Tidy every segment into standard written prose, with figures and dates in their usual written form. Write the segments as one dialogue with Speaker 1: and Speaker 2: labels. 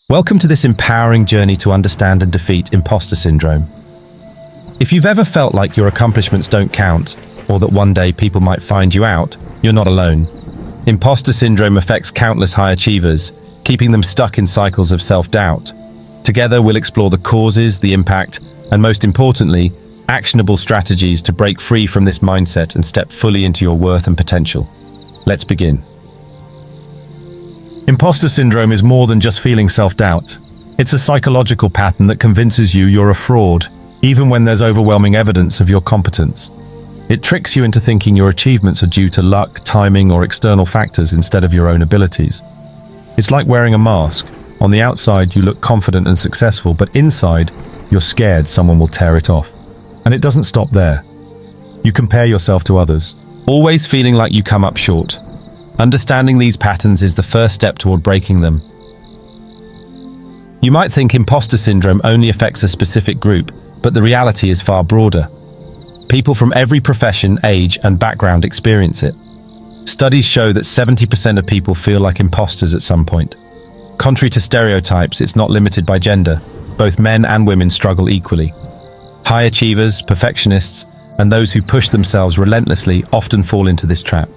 Speaker 1: Welcome to this empowering journey to understand and defeat imposter syndrome. If you've ever felt like your accomplishments don't count, or that one day people might find you out, you're not alone. Imposter syndrome affects countless high achievers, keeping them stuck in cycles of self-doubt. Together, we'll explore the causes, the impact, and most importantly, actionable strategies to break free from this mindset and step fully into your worth and potential. Let's begin. Imposter syndrome is more than just feeling self-doubt. It's a psychological pattern that convinces you you're a fraud, even when there's overwhelming evidence of your competence. It tricks you into thinking your achievements are due to luck, timing, or external factors instead of your own abilities. It's like wearing a mask. On the outside, you look confident and successful, but inside, you're scared someone will tear it off. And it doesn't stop there. You compare yourself to others, always feeling like you come up short. Understanding these patterns is the first step toward breaking them. You might think imposter syndrome only affects a specific group, but the reality is far broader. People from every profession, age, and background experience it. Studies show that 70% of people feel like imposters at some point. Contrary to stereotypes, it's not limited by gender. Both men and women struggle equally. High achievers, perfectionists, and those who push themselves relentlessly often fall into this trap.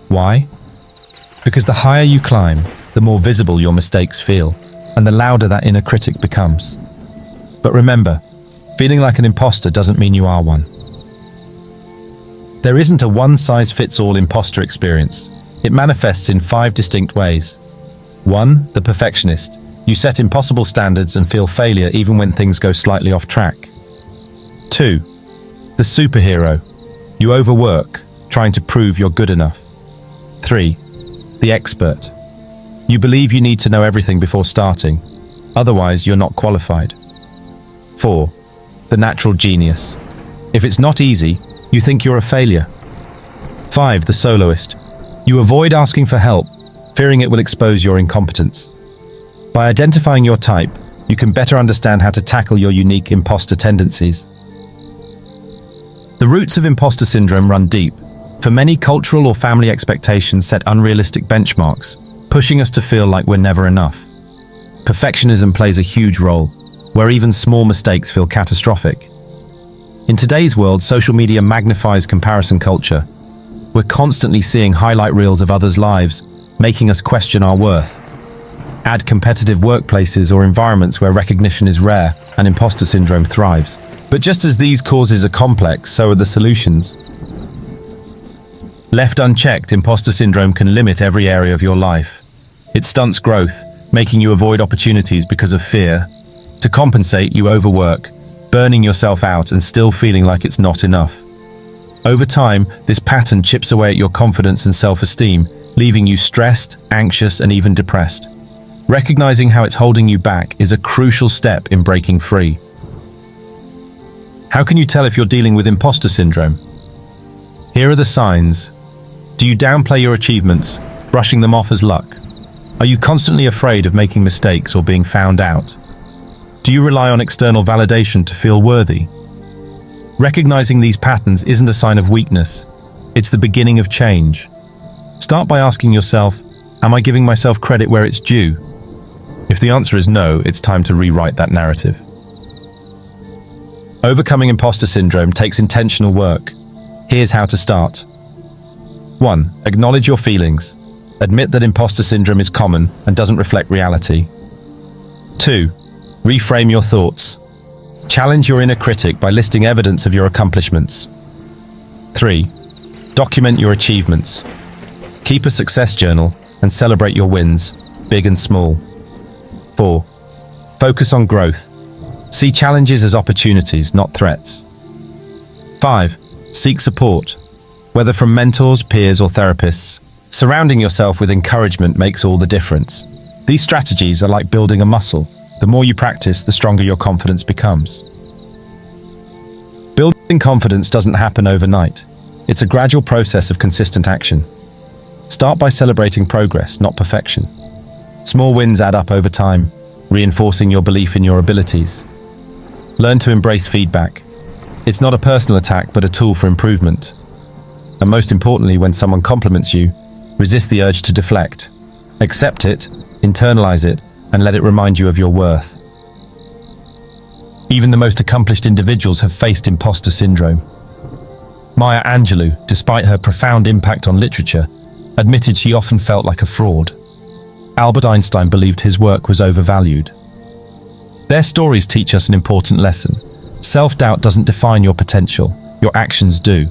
Speaker 1: Why? Because the higher you climb, the more visible your mistakes feel, and the louder that inner critic becomes. But remember, feeling like an imposter doesn't mean you are one. There isn't a one-size-fits-all imposter experience. It manifests in 5 distinct ways. 1. The perfectionist. You set impossible standards and feel failure even when things go slightly off track. 2. The superhero. You overwork, trying to prove you're good enough. 3. The expert. You believe you need to know everything before starting, otherwise you're not qualified. 4. The natural genius. If it's not easy, you think you're a failure. 5. The soloist. You avoid asking for help, fearing it will expose your incompetence. By identifying your type, you can better understand how to tackle your unique imposter tendencies. The roots of imposter syndrome run deep. For many, cultural or family expectations set unrealistic benchmarks, pushing us to feel like we're never enough. Perfectionism plays a huge role, where even small mistakes feel catastrophic. In today's world, social media magnifies comparison culture. We're constantly seeing highlight reels of others' lives, making us question our worth. Add competitive workplaces or environments where recognition is rare and imposter syndrome thrives. But just as these causes are complex, so are the solutions. Left unchecked, imposter syndrome can limit every area of your life. It stunts growth, making you avoid opportunities because of fear. To compensate, you overwork, burning yourself out and still feeling like it's not enough. Over time, this pattern chips away at your confidence and self-esteem, leaving you stressed, anxious, and even depressed. Recognizing how it's holding you back is a crucial step in breaking free. How can you tell if you're dealing with imposter syndrome? Here are the signs. Do you downplay your achievements, brushing them off as luck? Are you constantly afraid of making mistakes or being found out? Do you rely on external validation to feel worthy? Recognizing these patterns isn't a sign of weakness. It's the beginning of change. Start by asking yourself, am I giving myself credit where it's due? If the answer is no, it's time to rewrite that narrative. Overcoming imposter syndrome takes intentional work. Here's how to start. 1. Acknowledge your feelings. Admit that imposter syndrome is common and doesn't reflect reality. 2. Reframe your thoughts. Challenge your inner critic by listing evidence of your accomplishments. 3. Document your achievements. Keep a success journal and celebrate your wins, big and small. 4. Focus on growth. See challenges as opportunities, not threats. 5. Seek support, whether from mentors, peers, or therapists. Surrounding yourself with encouragement makes all the difference. These strategies are like building a muscle. The more you practice, the stronger your confidence becomes. Building confidence doesn't happen overnight. It's a gradual process of consistent action. Start by celebrating progress, not perfection. Small wins add up over time, reinforcing your belief in your abilities. Learn to embrace feedback. It's not a personal attack, but a tool for improvement. And most importantly, when someone compliments you, resist the urge to deflect. Accept it, internalize it, and let it remind you of your worth. Even the most accomplished individuals have faced imposter syndrome. Maya Angelou, despite her profound impact on literature, admitted she often felt like a fraud. Albert Einstein believed his work was overvalued. Their stories teach us an important lesson. Self-doubt doesn't define your potential, your actions do.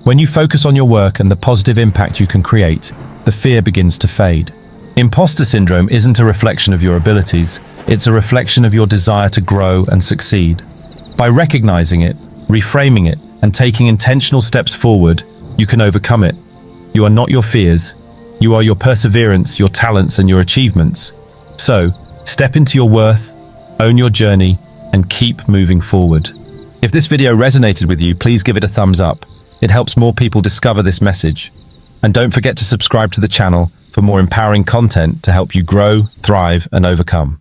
Speaker 1: When you focus on your work and the positive impact you can create, the fear begins to fade. Imposter syndrome isn't a reflection of your abilities, it's a reflection of your desire to grow and succeed. By recognizing it, reframing it, and taking intentional steps forward, you can overcome it. You are not your fears. You are your perseverance, your talents, and your achievements. So, step into your worth, own your journey, and keep moving forward. If this video resonated with you, please give it a thumbs up. It helps more people discover this message. And don't forget to subscribe to the channel for more empowering content to help you grow, thrive, and overcome.